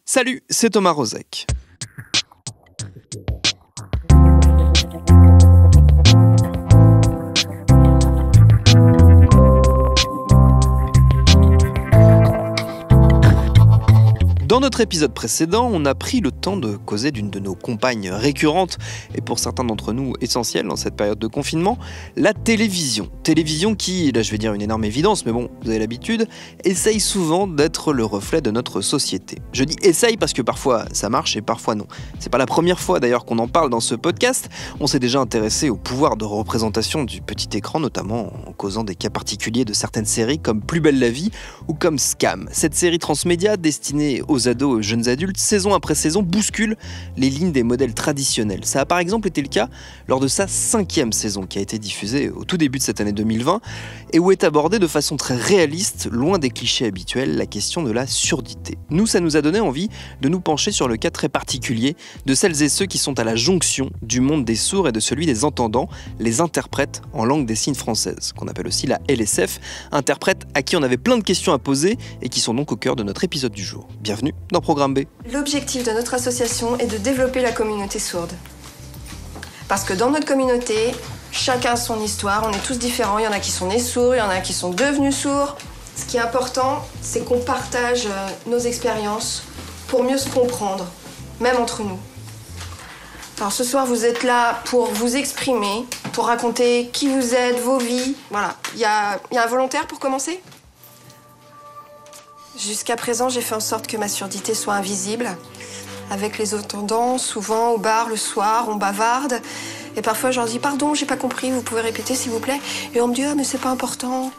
Salut, c'est Thomas Rozek. Dans notre épisode précédent, on a pris le temps de causer d'une de nos compagnes récurrentes, et pour certains d'entre nous essentielles dans cette période de confinement, la télévision. Télévision qui, là je vais dire une énorme évidence, mais bon, vous avez l'habitude, essaye souvent d'être le reflet de notre société. Je dis essaye parce que parfois ça marche et parfois non. C'est pas la première fois d'ailleurs qu'on en parle dans ce podcast, on s'est déjà intéressé au pouvoir de représentation du petit écran, notamment en causant des cas particuliers de certaines séries comme Plus belle la vie ou comme Scam. Cette série transmédia destinée aux ados et aux jeunes adultes, saison après saison, bouscule les lignes des modèles traditionnels. Ça a par exemple été le cas lors de sa 5e saison qui a été diffusée au tout début de cette année 2020 et où est abordée de façon très réaliste, loin des clichés habituels, la question de la surdité. Nous, ça nous a donné envie de nous pencher sur le cas très particulier de celles et ceux qui sont à la jonction du monde des sourds et de celui des entendants, les interprètes en langue des signes française, qu'on appelle aussi la LSF, interprètes à qui on avait plein de questions à poser et qui sont donc au cœur de notre épisode du jour. Bienvenue dans Programme B. L'objectif de notre association est de développer la communauté sourde. Parce que dans notre communauté, chacun a son histoire, on est tous différents, il y en a qui sont nés sourds, il y en a qui sont devenus sourds. Ce qui est important, c'est qu'on partage nos expériences pour mieux se comprendre, même entre nous. Alors ce soir, vous êtes là pour vous exprimer, pour raconter qui vous êtes, vos vies. Voilà. Il y a un volontaire pour commencer ? Jusqu'à présent, j'ai fait en sorte que ma surdité soit invisible. Avec les entendants, souvent au bar le soir, on bavarde. Et parfois, je leur dis « Pardon, j'ai pas compris, vous pouvez répéter s'il vous plaît ?» Et on me dit « Ah, mais c'est pas important. »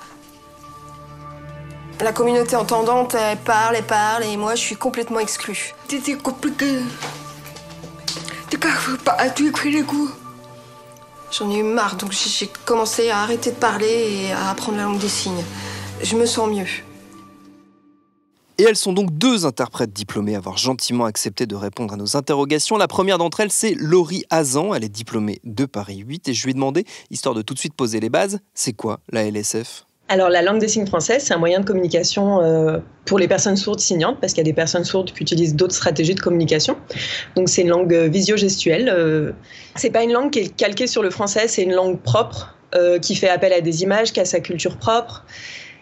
La communauté entendante, elle parle, et moi, je suis complètement exclue. C'était compliqué. Tu n'arrives pas à tout écrire les coups. J'en ai eu marre, donc j'ai commencé à arrêter de parler et à apprendre la langue des signes. Je me sens mieux. Et elles sont donc deux interprètes diplômées à avoir gentiment accepté de répondre à nos interrogations. La première d'entre elles, c'est Laurie Hazan. Elle est diplômée de Paris 8 et je lui ai demandé, histoire de tout de suite poser les bases, c'est quoi la LSF ? Alors, la langue des signes française, c'est un moyen de communication pour les personnes sourdes signantes, parce qu'il y a des personnes sourdes qui utilisent d'autres stratégies de communication. Donc, c'est une langue visio-gestuelle. C'est pas une langue qui est calquée sur le français, c'est une langue propre, qui fait appel à des images, qui a sa culture propre.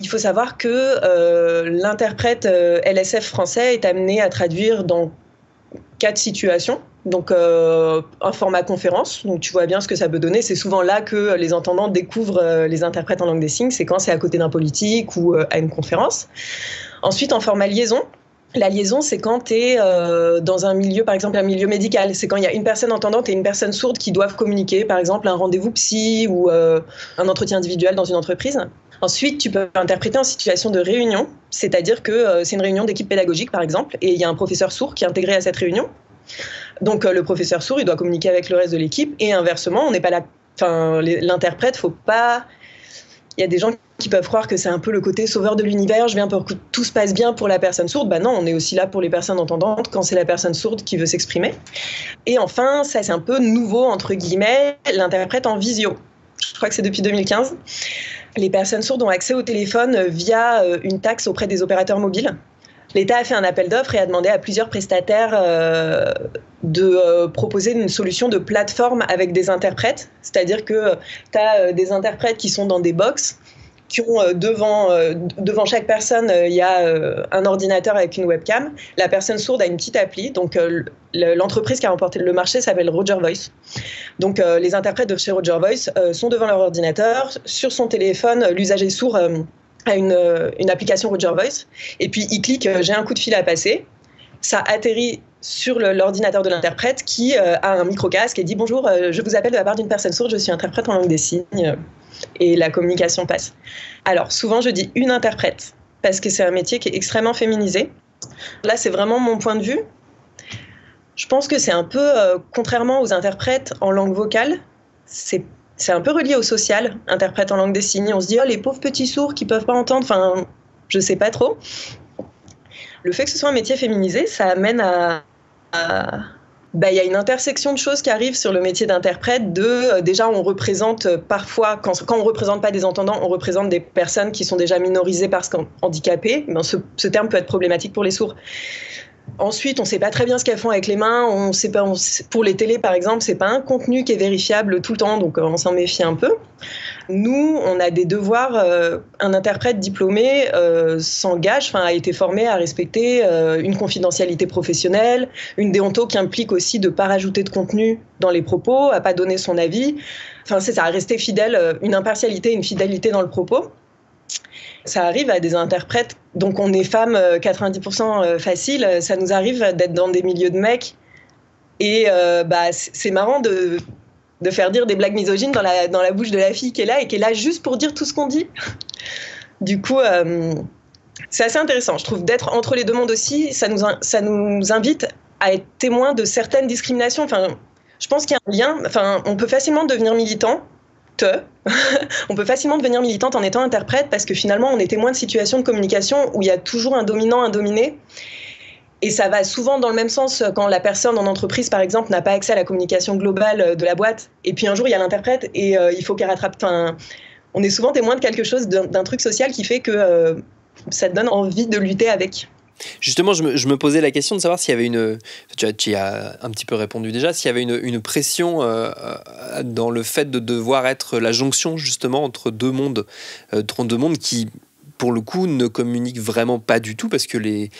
Il faut savoir que l'interprète LSF français est amené à traduire dans 4 situations. Donc, un format conférence, donc tu vois bien ce que ça peut donner. C'est souvent là que les entendants découvrent les interprètes en langue des signes, c'est quand c'est à côté d'un politique ou à une conférence. Ensuite, en format liaison. La liaison, c'est quand tu es dans un milieu, par exemple un milieu médical. C'est quand il y a une personne entendante et une personne sourde qui doivent communiquer, par exemple un rendez-vous psy ou un entretien individuel dans une entreprise. Ensuite, tu peux interpréter en situation de réunion, c'est-à-dire que c'est une réunion d'équipe pédagogique, par exemple, et il y a un professeur sourd qui est intégré à cette réunion. Donc, le professeur sourd, il doit communiquer avec le reste de l'équipe, et inversement, on n'est pas là. Enfin, l'interprète, faut pas. Il y a des gens qui peuvent croire que c'est un peu le côté sauveur de l'univers, je viens pour que tout se passe bien pour la personne sourde. Ben non, on est aussi là pour les personnes entendantes quand c'est la personne sourde qui veut s'exprimer. Et enfin, ça c'est un peu nouveau, entre guillemets, l'interprète en visio. Je crois que c'est depuis 2015. Les personnes sourdes ont accès au téléphone via une taxe auprès des opérateurs mobiles. L'État a fait un appel d'offres et a demandé à plusieurs prestataires de proposer une solution de plateforme avec des interprètes. C'est-à-dire que tu as des interprètes qui sont dans des box, qui ont devant chaque personne, il y a un ordinateur avec une webcam. La personne sourde a une petite appli. Donc, l'entreprise qui a remporté le marché s'appelle Roger Voice. Donc, les interprètes de chez Roger Voice sont devant leur ordinateur. Sur son téléphone, l'usager sourd a une application Roger Voice. Et puis, il clique « J'ai un coup de fil à passer ». Ça atterrit sur l'ordinateur de l'interprète qui a un micro-casque et dit « Bonjour, je vous appelle de la part d'une personne sourde, je suis interprète en langue des signes ». Et la communication passe. Alors, souvent, je dis une interprète, parce que c'est un métier qui est extrêmement féminisé. Là, c'est vraiment mon point de vue. Je pense que c'est un peu, contrairement aux interprètes en langue vocale, c'est un peu relié au social, interprète en langue des signes. On se dit, oh, les pauvres petits sourds qui ne peuvent pas entendre, enfin, je ne sais pas trop. Le fait que ce soit un métier féminisé, ça amène il y a une intersection de choses qui arrivent sur le métier d'interprète. Déjà, on représente parfois, quand on ne représente pas des entendants, on représente des personnes qui sont déjà minorisées parce qu'handicapées. Ce terme peut être problématique pour les sourds. Ensuite, on ne sait pas très bien ce qu'elles font avec les mains. Pour les télés, par exemple, c'est pas un contenu qui est vérifiable tout le temps, donc on s'en méfie un peu. Nous, on a des devoirs. Un interprète diplômé s'engage, a été formé à respecter une confidentialité professionnelle, une déonto qui implique aussi de ne pas rajouter de contenu dans les propos, à pas donner son avis. C'est ça, à rester fidèle, une impartialité, une fidélité dans le propos. Ça arrive à des interprètes, donc on est femmes 90% facile, ça nous arrive d'être dans des milieux de mecs et c'est marrant de faire dire des blagues misogynes dans la bouche de la fille qui est là juste pour dire tout ce qu'on dit. Du coup, c'est assez intéressant, je trouve, d'être entre les deux mondes aussi, ça nous invite à être témoins de certaines discriminations. Je pense qu'il y a un lien, on peut facilement devenir militant. On peut facilement devenir militante en étant interprète parce que finalement on est témoin de situations de communication où il y a toujours un dominant, un dominé, et ça va souvent dans le même sens quand la personne en entreprise par exemple n'a pas accès à la communication globale de la boîte et puis un jour il y a l'interprète et il faut qu'elle rattrape. On est souvent témoin de quelque chose, d'un truc social qui fait que ça te donne envie de lutter avec. Justement, je me posais la question de savoir s'il y avait tu y as un petit peu répondu déjà, s'il y avait une pression dans le fait de devoir être la jonction justement entre deux mondes qui, pour le coup, ne communiquent vraiment pas du tout parce que les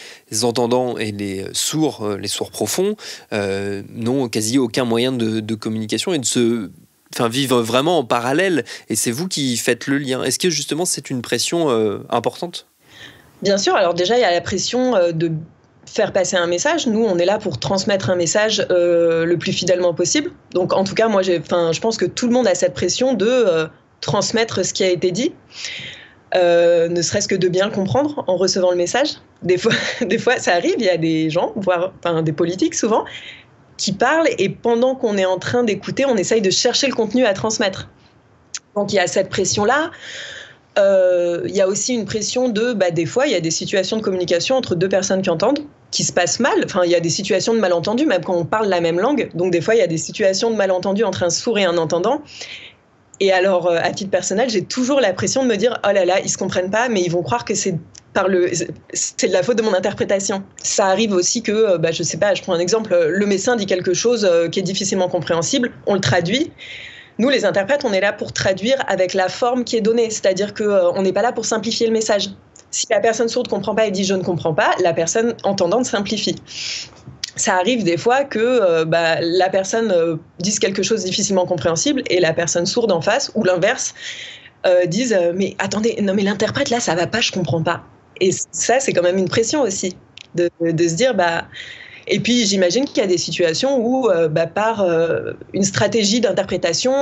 entendants et les sourds profonds n'ont quasi aucun moyen de communication et de vivent vraiment en parallèle. Et c'est vous qui faites le lien. Est-ce que justement c'est une pression importante ? Bien sûr, alors déjà il y a la pression de faire passer un message. Nous, on est là pour transmettre un message le plus fidèlement possible. Donc en tout cas, moi, je pense que tout le monde a cette pression de transmettre ce qui a été dit, ne serait-ce que de bien le comprendre en recevant le message. Des fois, ça arrive, il y a des gens, voire des politiques souvent, qui parlent et pendant qu'on est en train d'écouter, on essaye de chercher le contenu à transmettre. Donc il y a cette pression-là. Il y a aussi une pression des fois, il y a des situations de communication entre deux personnes qui entendent, qui se passent mal. Il y a des situations de malentendu, même quand on parle la même langue. Donc, des fois, il y a des situations de malentendu entre un sourd et un entendant. Et alors, à titre personnel, j'ai toujours la pression de me dire « Oh là là, ils se comprennent pas, mais ils vont croire que c'est de la faute de mon interprétation. » Ça arrive aussi que, je sais pas, je prends un exemple, le médecin dit quelque chose qui est difficilement compréhensible, on le traduit. Nous, les interprètes, on est là pour traduire avec la forme qui est donnée, c'est-à-dire qu'on n'est pas là pour simplifier le message. Si la personne sourde ne comprend pas et dit « je ne comprends pas », la personne entendante simplifie. Ça arrive des fois que la personne dise quelque chose de difficilement compréhensible et la personne sourde en face, ou l'inverse, dise « mais attendez, non mais l'interprète là, ça va pas, je comprends pas ». Et ça, c'est quand même une pression aussi, de se dire Et puis, j'imagine qu'il y a des situations où, par une stratégie d'interprétation,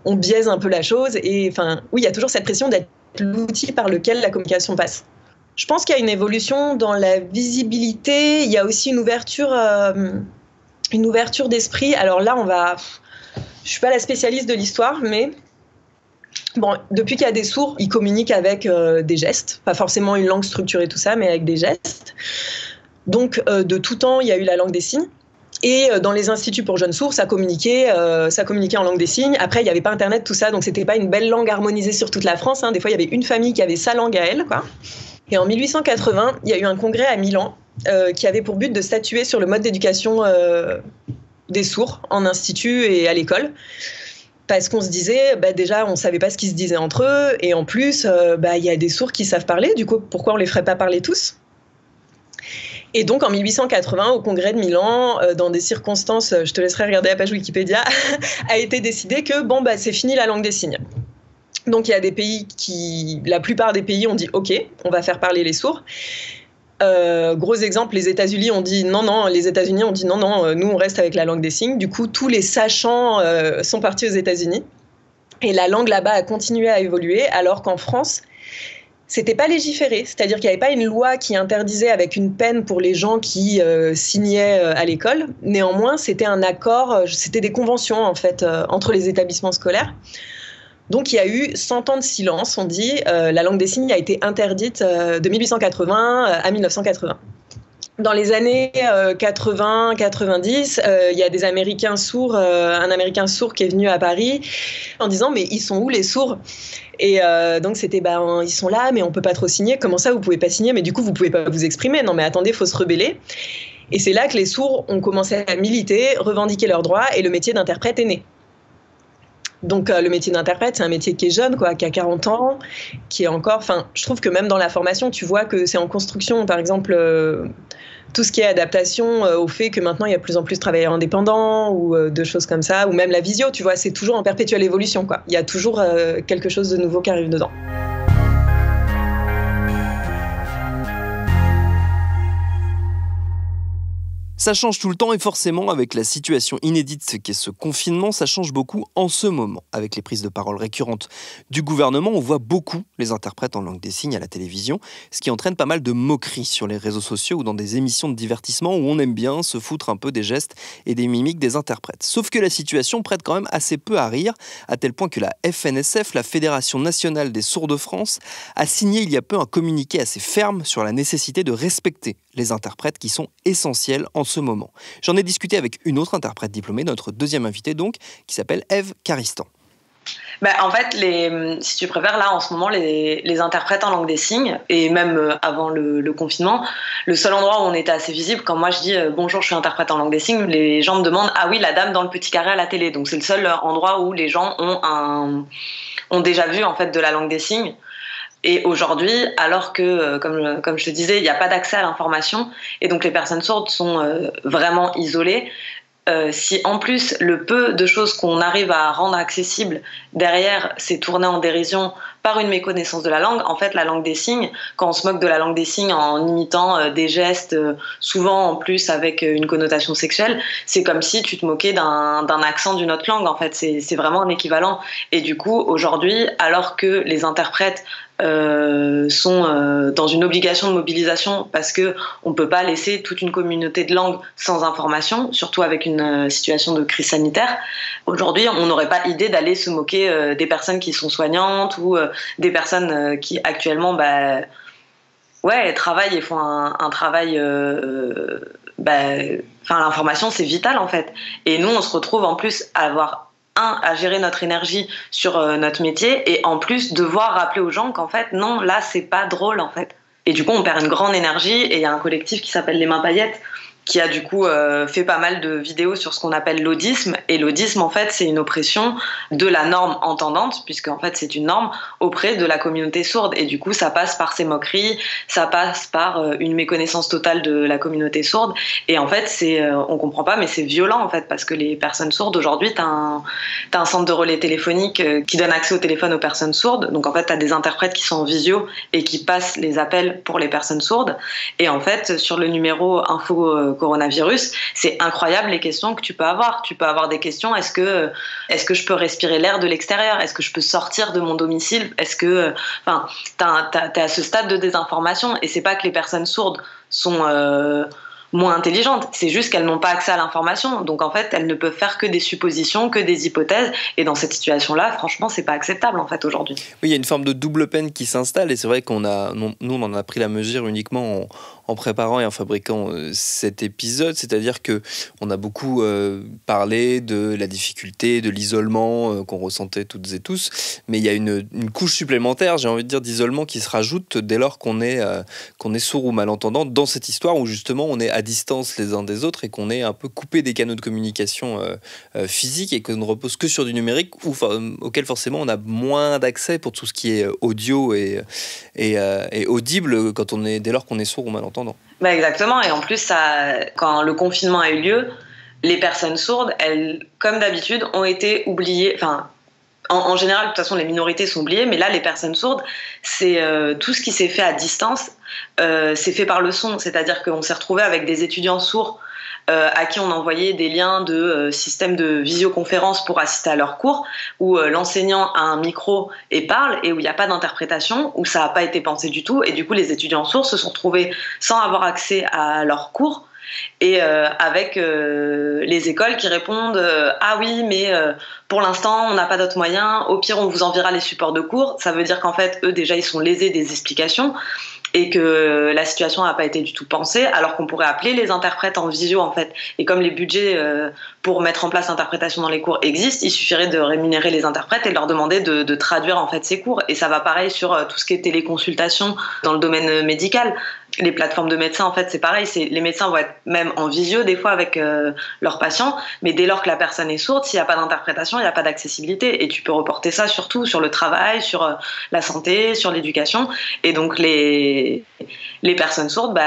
on biaise un peu la chose. Et oui, il y a toujours cette pression d'être l'outil par lequel la communication passe. Je pense qu'il y a une évolution dans la visibilité. Il y a aussi une ouverture d'esprit. Alors là, je suis pas la spécialiste de l'histoire, mais bon, depuis qu'il y a des sourds, ils communiquent avec des gestes. Pas forcément une langue structurée, tout ça, mais avec des gestes. Donc, de tout temps, il y a eu la langue des signes. Et dans les instituts pour jeunes sourds, ça communiquait en langue des signes. Après, il n'y avait pas Internet, tout ça, donc c'était pas une belle langue harmonisée sur toute la France. Des fois, il y avait une famille qui avait sa langue à elle, quoi. Et en 1880, il y a eu un congrès à Milan qui avait pour but de statuer sur le mode d'éducation des sourds en institut et à l'école. Parce qu'on se disait, déjà, on ne savait pas ce qu'ils se disaient entre eux. Et en plus, il y a des sourds qui savent parler. Du coup, pourquoi on ne les ferait pas parler tous ? Et donc, en 1880, au congrès de Milan, dans des circonstances, je te laisserai regarder la page Wikipédia, a été décidé que, c'est fini la langue des signes. Donc, il y a des pays la plupart des pays ont dit « Ok, on va faire parler les sourds ». Gros exemple, les États-Unis ont dit non, nous on reste avec la langue des signes. Du coup, tous les sachants sont partis aux États-Unis. Et la langue là-bas a continué à évoluer, alors qu'en France, c'était pas légiféré. C'est-à-dire qu'il n'y avait pas une loi qui interdisait avec une peine pour les gens qui signaient à l'école. Néanmoins, c'était un accord, c'était des conventions en fait entre les établissements scolaires. Donc, il y a eu 100 ans de silence, on dit. La langue des signes a été interdite de 1880 à 1980. Dans les années 80-90, il y a des Américains sourds, un Américain sourd qui est venu à Paris en disant mais ils sont où les sourds ? Et donc c'était ils sont là mais on peut pas trop signer. Comment ça vous pouvez pas signer ? Mais du coup vous pouvez pas vous exprimer. Non mais attendez, faut se rebeller. Et c'est là que les sourds ont commencé à militer, revendiquer leurs droits et le métier d'interprète est né. Donc le métier d'interprète, c'est un métier qui est jeune, qui a 40 ans, qui est encore... Enfin, je trouve que même dans la formation, tu vois que c'est en construction. Par exemple, tout ce qui est adaptation au fait que maintenant, il y a de plus en plus de travailleurs indépendants ou de choses comme ça, ou même la visio, tu vois, c'est toujours en perpétuelle évolution, quoi. Il y a toujours quelque chose de nouveau qui arrive dedans. Ça change tout le temps et forcément, avec la situation inédite qu'est ce confinement, ça change beaucoup en ce moment. Avec les prises de parole récurrentes du gouvernement, on voit beaucoup les interprètes en langue des signes à la télévision, ce qui entraîne pas mal de moqueries sur les réseaux sociaux ou dans des émissions de divertissement où on aime bien se foutre un peu des gestes et des mimiques des interprètes. Sauf que la situation prête quand même assez peu à rire, à tel point que la FNSF, la Fédération nationale des sourds de France, a signé il y a peu un communiqué assez ferme sur la nécessité de respecter les interprètes qui sont essentiels en ce moment. J'en ai discuté avec une autre interprète diplômée, notre deuxième invitée donc, qui s'appelle Ève Caristan. En fait, si tu préfères, là, en ce moment, les interprètes en langue des signes, et même avant le confinement, le seul endroit où on était assez visible, quand moi je dis « Bonjour, je suis interprète en langue des signes », les gens me demandent « Ah oui, la dame dans le petit carré à la télé ». Donc c'est le seul endroit où les gens ont déjà vu en fait, de la langue des signes. Et aujourd'hui, alors que, comme je te disais, il n'y a pas d'accès à l'information, et donc les personnes sourdes sont vraiment isolées, si en plus le peu de choses qu'on arrive à rendre accessibles derrière c'est tourné en dérision par une méconnaissance de la langue, en fait la langue des signes, quand on se moque de la langue des signes en imitant des gestes, souvent en plus avec une connotation sexuelle, c'est comme si tu te moquais d'un accent d'une autre langue, en fait c'est vraiment un équivalent. Et du coup aujourd'hui, alors que les interprètes sont dans une obligation de mobilisation parce que on peut pas laisser toute une communauté de langue sans information, surtout avec une situation de crise sanitaire. Aujourd'hui, on n'aurait pas idée d'aller se moquer des personnes qui sont soignantes ou des personnes qui actuellement travaillent et font un travail l'information c'est vital en fait. Et nous on se retrouve en plus à gérer notre énergie sur notre métier et en plus devoir rappeler aux gens qu'en fait non, là c'est pas drôle en fait. Et du coup on perd une grande énergie et il y a un collectif qui s'appelle Les Mains Paillettes qui a du coup fait pas mal de vidéos sur ce qu'on appelle l'audisme. Et l'audisme, en fait, c'est une oppression de la norme entendante, puisque en fait, c'est une norme auprès de la communauté sourde. Et du coup, ça passe par ces moqueries, ça passe par une méconnaissance totale de la communauté sourde. Et en fait, on comprend pas, mais c'est violent, en fait, parce que les personnes sourdes, aujourd'hui, t'as un centre de relais téléphonique qui donne accès au téléphone aux personnes sourdes. Donc, en fait, t'as des interprètes qui sont en visio et qui passent les appels pour les personnes sourdes. Et en fait, sur le numéro info coronavirus, c'est incroyable les questions que tu peux avoir. Tu peux avoir des questions, est-ce que je peux respirer l'air de l'extérieur ? Est-ce que je peux sortir de mon domicile ? Est-ce que... t'es à ce stade de désinformation et c'est pas que les personnes sourdes sont moins intelligentes, c'est juste qu'elles n'ont pas accès à l'information. Donc en fait, elles ne peuvent faire que des suppositions, que des hypothèses. Et dans cette situation-là, franchement, c'est pas acceptable en fait aujourd'hui. Oui, il y a une forme de double peine qui s'installe et c'est vrai nous, on en a pris la mesure uniquement en préparant et en fabriquant cet épisode, c'est-à-dire que on a beaucoup parlé de la difficulté, de l'isolement qu'on ressentait toutes et tous, mais il y a une couche supplémentaire, j'ai envie de dire, d'isolement qui se rajoute dès lors qu'on est sourd ou malentendant dans cette histoire où justement on est à distance les uns des autres et qu'on est un peu coupé des canaux de communication physiques et qu'on ne repose que sur du numérique auquel forcément on a moins d'accès pour tout ce qui est audio et audible dès lors qu'on est sourd ou malentendant. Exactement, et en plus, quand le confinement a eu lieu, les personnes sourdes, elles, comme d'habitude, ont été oubliées. Enfin, en général, de toute façon, les minorités sont oubliées, mais là, les personnes sourdes, c'est tout ce qui s'est fait à distance, c'est fait par le son. C'est-à-dire qu'on s'est retrouvé avec des étudiants sourds à qui on envoyait des liens de systèmes de visioconférence pour assister à leurs cours, où l'enseignant a un micro et parle, et où il n'y a pas d'interprétation, où ça n'a pas été pensé du tout, et du coup les étudiants sourds se sont retrouvés sans avoir accès à leurs cours, et avec les écoles qui répondent ah oui mais pour l'instant on n'a pas d'autres moyens, au pire on vous enverra les supports de cours. Ça veut dire qu'en fait eux déjà ils sont lésés des explications. et que la situation n'a pas été du tout pensée, alors qu'on pourrait appeler les interprètes en visio en fait. Et comme les budgets pour mettre en place l'interprétation dans les cours existent, il suffirait de rémunérer les interprètes et de leur demander de traduire en fait ces cours. Et ça va pareil sur tout ce qui est téléconsultation dans le domaine médical. Les plateformes de médecins, en fait, c'est pareil. Les médecins vont être même en visio des fois avec leurs patients, mais dès lors que la personne est sourde, s'il n'y a pas d'interprétation, il n'y a pas d'accessibilité. Et tu peux reporter ça surtout sur le travail, sur la santé, sur l'éducation. Et donc les personnes sourdes,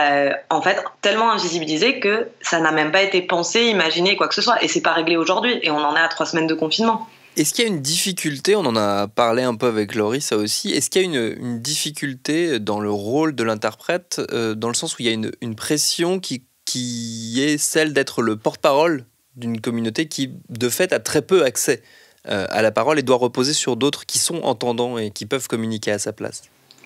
en fait, tellement invisibilisées que ça n'a même pas été pensé, imaginé, quoi que ce soit. Et c'est pas réglé aujourd'hui. Et on en est à 3 semaines de confinement. Est-ce qu'il y a une difficulté, on en a parlé un peu avec Laurie, ça aussi, est-ce qu'il y a une difficulté dans le rôle de l'interprète, dans le sens où il y a une pression qui est celle d'être le porte-parole d'une communauté qui, de fait, a très peu accès à la parole et doit reposer sur d'autres qui sont entendants et qui peuvent communiquer à sa place?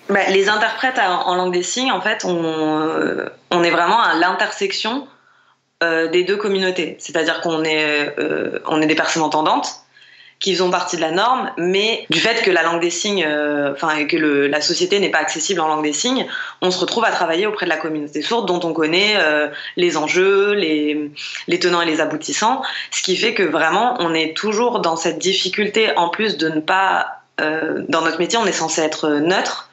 Les interprètes en langue des signes, en fait, on est vraiment à l'intersection des deux communautés. C'est-à-dire qu'on est des personnes entendantes, qui font partie de la norme, mais du fait que la langue des signes, que la société n'est pas accessible en langue des signes, on se retrouve à travailler auprès de la communauté sourde dont on connaît les enjeux, les tenants et les aboutissants, ce qui fait que vraiment on est toujours dans cette difficulté, en plus de ne pas, dans notre métier on est censé être neutre,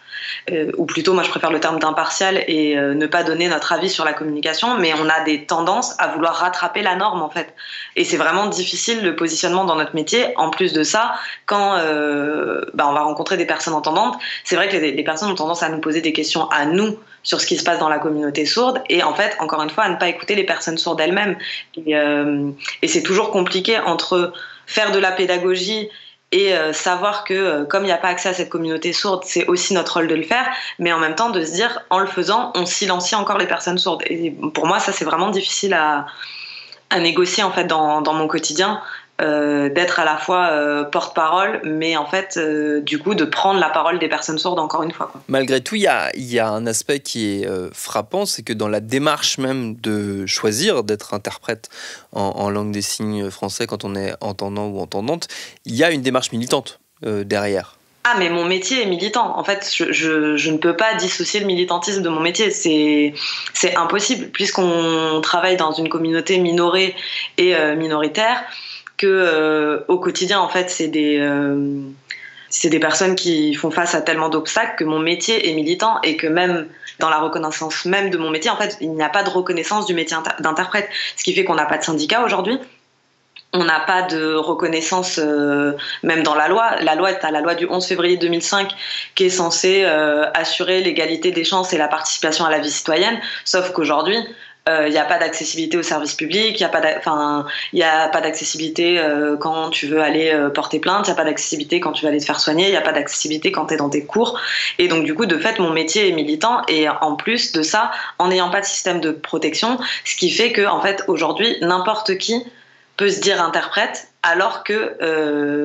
ou plutôt moi je préfère le terme d'impartial et ne pas donner notre avis sur la communication, mais on a des tendances à vouloir rattraper la norme en fait. Et c'est vraiment difficile le positionnement dans notre métier. En plus de ça, quand on va rencontrer des personnes entendantes, c'est vrai que les personnes ont tendance à nous poser des questions à nous sur ce qui se passe dans la communauté sourde et en fait, encore une fois, à ne pas écouter les personnes sourdes elles-mêmes. Et c'est toujours compliqué entre faire de la pédagogie et savoir que comme il n'y a pas accès à cette communauté sourde, c'est aussi notre rôle de le faire, mais en même temps de se dire, en le faisant, on silencie encore les personnes sourdes. Et pour moi, ça c'est vraiment difficile à négocier en fait dans mon quotidien, d'être à la fois porte-parole, mais en fait du coup de prendre la parole des personnes sourdes encore une fois, quoi. Malgré tout, il y a un aspect qui est frappant, c'est que dans la démarche même de choisir d'être interprète en langue des signes français quand on est entendant ou entendante, il y a une démarche militante derrière. Ah, mais mon métier est militant. En fait, je ne peux pas dissocier le militantisme de mon métier. C'est impossible, puisqu'on travaille dans une communauté minorée et minoritaire, que au quotidien, en fait, c'est des personnes qui font face à tellement d'obstacles que mon métier est militant et que même dans la reconnaissance même de mon métier, en fait, il n'y a pas de reconnaissance du métier d'interprète. Ce qui fait qu'on n'a pas de syndicat aujourd'hui. On n'a pas de reconnaissance, même dans la loi. La loi est à la loi du 11 février 2005 qui est censée assurer l'égalité des chances et la participation à la vie citoyenne. Sauf qu'aujourd'hui, il n'y a pas d'accessibilité aux services publics, il n'y a pas d'accessibilité quand tu veux aller porter plainte, il n'y a pas d'accessibilité quand tu veux aller te faire soigner, il n'y a pas d'accessibilité quand tu es dans tes cours. Et donc du coup, de fait, mon métier est militant et en plus de ça, en n'ayant pas de système de protection, ce qui fait que en fait, aujourd'hui, n'importe qui peut se dire interprète, alors que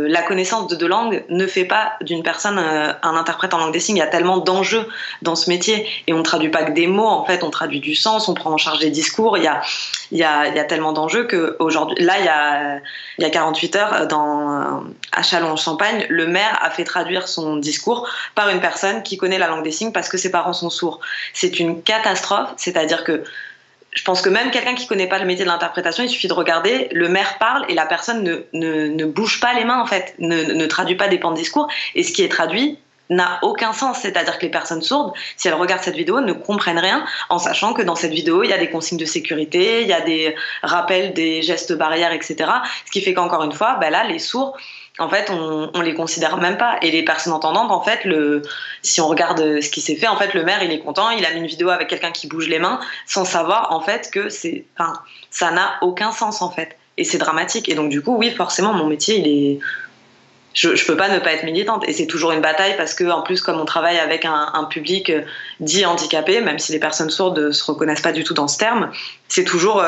la connaissance de 2 langues ne fait pas d'une personne un interprète en langue des signes. Il y a tellement d'enjeux dans ce métier et on ne traduit pas que des mots, en fait, on traduit du sens, on prend en charge des discours. Il y a tellement d'enjeux qu'aujourd'hui, là, il y a 48 heures, à Châlons-en-Champagne, le maire a fait traduire son discours par une personne qui connaît la langue des signes parce que ses parents sont sourds. C'est une catastrophe, c'est-à-dire que je pense que même quelqu'un qui connaît pas le métier de l'interprétation, il suffit de regarder, le maire parle et la personne ne bouge pas les mains en fait, ne traduit pas des pans de discours et ce qui est traduit n'a aucun sens, c'est-à-dire que les personnes sourdes, si elles regardent cette vidéo, ne comprennent rien en sachant que dans cette vidéo, il y a des consignes de sécurité, il y a des rappels des gestes barrières, etc. Ce qui fait qu'encore une fois, là, les sourds, en fait, on les considère même pas. Et les personnes entendantes, en fait, si on regarde ce qui s'est fait, en fait, le maire, il est content, il a mis une vidéo avec quelqu'un qui bouge les mains, sans savoir, en fait, que ça n'a aucun sens, en fait. Et c'est dramatique. Et donc, du coup, oui, forcément, mon métier, il est... Je peux pas ne pas être militante et c'est toujours une bataille parce que en plus comme on travaille avec un public dit handicapé, même si les personnes sourdes se reconnaissent pas du tout dans ce terme, c'est toujours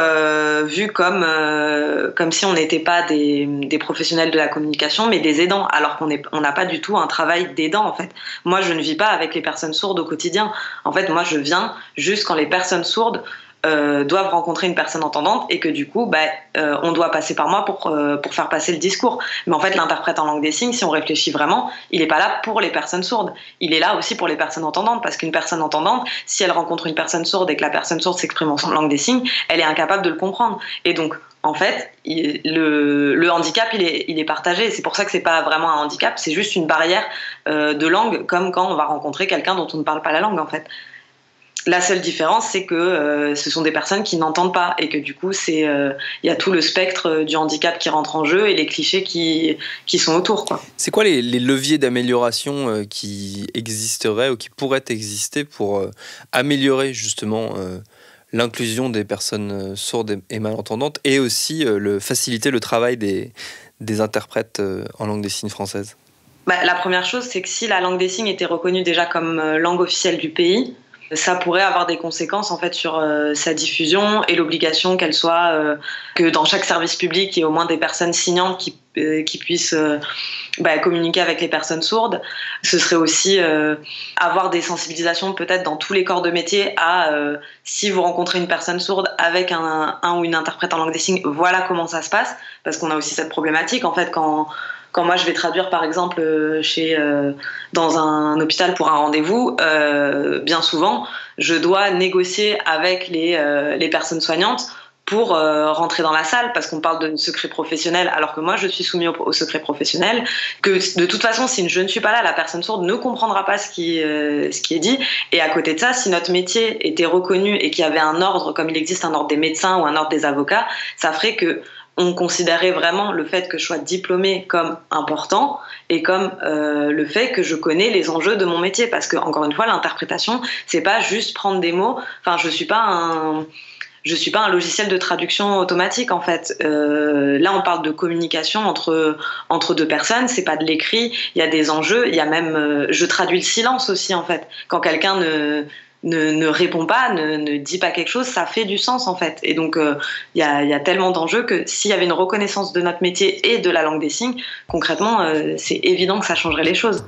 vu comme si on n'était pas des professionnels de la communication mais des aidants, alors qu'on n'a pas du tout un travail d'aidant en fait. Moi je ne vis pas avec les personnes sourdes au quotidien. En fait moi je viens juste quand les personnes sourdes doivent rencontrer une personne entendante et que du coup, on doit passer par moi pour faire passer le discours. Mais en fait, l'interprète en langue des signes, si on réfléchit vraiment, il n'est pas là pour les personnes sourdes. Il est là aussi pour les personnes entendantes, parce qu'une personne entendante, si elle rencontre une personne sourde et que la personne sourde s'exprime en langue des signes, elle est incapable de le comprendre. Et donc, en fait, le handicap, il est partagé. C'est pour ça que c'est pas vraiment un handicap, c'est juste une barrière de langue, comme quand on va rencontrer quelqu'un dont on ne parle pas la langue, en fait. La seule différence, c'est que ce sont des personnes qui n'entendent pas et que du coup, il y a tout le spectre du handicap qui rentre en jeu et les clichés qui sont autour, quoi. C'est quoi les leviers d'amélioration qui existeraient ou qui pourraient exister pour améliorer justement l'inclusion des personnes sourdes et malentendantes et aussi faciliter le travail des interprètes en langue des signes française? La première chose, c'est que si la langue des signes était reconnue déjà comme langue officielle du pays, ça pourrait avoir des conséquences en fait sur sa diffusion et l'obligation qu'elle soit que dans chaque service public il y ait au moins des personnes signantes qui puissent communiquer avec les personnes sourdes. Ce serait aussi avoir des sensibilisations peut-être dans tous les corps de métier à si vous rencontrez une personne sourde avec un ou une interprète en langue des signes, voilà comment ça se passe, parce qu'on a aussi cette problématique en fait quand moi je vais traduire par exemple dans un hôpital pour un rendez-vous, bien souvent je dois négocier avec les personnes soignantes pour rentrer dans la salle, parce qu'on parle de secret professionnel alors que moi je suis soumise au secret professionnel, que de toute façon si je ne suis pas là, la personne sourde ne comprendra pas ce qui est dit. Et à côté de ça, si notre métier était reconnu et qu'il y avait un ordre comme il existe un ordre des médecins ou un ordre des avocats, ça ferait que on considérait vraiment le fait que je sois diplômée comme important et comme le fait que je connais les enjeux de mon métier, parce que encore une fois l'interprétation c'est pas juste prendre des mots. Enfin, je suis pas un logiciel de traduction automatique en fait. Là on parle de communication entre deux personnes, c'est pas de l'écrit, il y a des enjeux, il y a même je traduis le silence aussi en fait. Quand quelqu'un ne répond pas, ne dit pas quelque chose, ça fait du sens en fait. Et donc il y a tellement d'enjeux que s'il y avait une reconnaissance de notre métier et de la langue des signes, concrètement c'est évident que ça changerait les choses.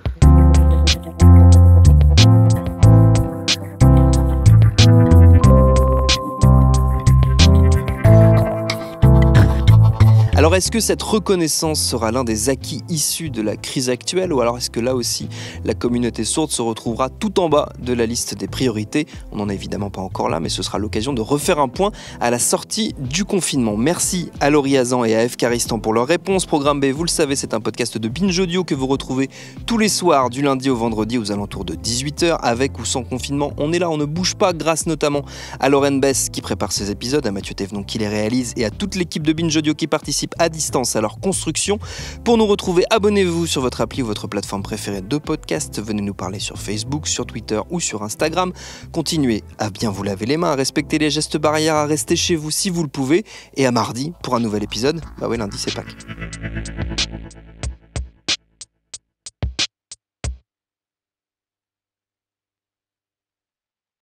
Alors est-ce que cette reconnaissance sera l'un des acquis issus de la crise actuelle, ou alors est-ce que là aussi la communauté sourde se retrouvera tout en bas de la liste des priorités? On n'en est évidemment pas encore là, mais ce sera l'occasion de refaire un point à la sortie du confinement. Merci à Laurie Hazan et à F. Caristan pour leurs réponses. Programme B, vous le savez, c'est un podcast de Binge Audio que vous retrouvez tous les soirs du lundi au vendredi aux alentours de 18h, avec ou sans confinement. On est là, on ne bouge pas, grâce notamment à Lorraine Bess qui prépare ces épisodes, à Mathieu Thévenon qui les réalise et à toute l'équipe de Binge Audio qui participe à distance à leur construction. Pour nous retrouver, abonnez-vous sur votre appli ou votre plateforme préférée de podcast. Venez nous parler sur Facebook, sur Twitter ou sur Instagram. Continuez à bien vous laver les mains, à respecter les gestes barrières, à rester chez vous si vous le pouvez. Et à mardi pour un nouvel épisode. Lundi c'est Pâques.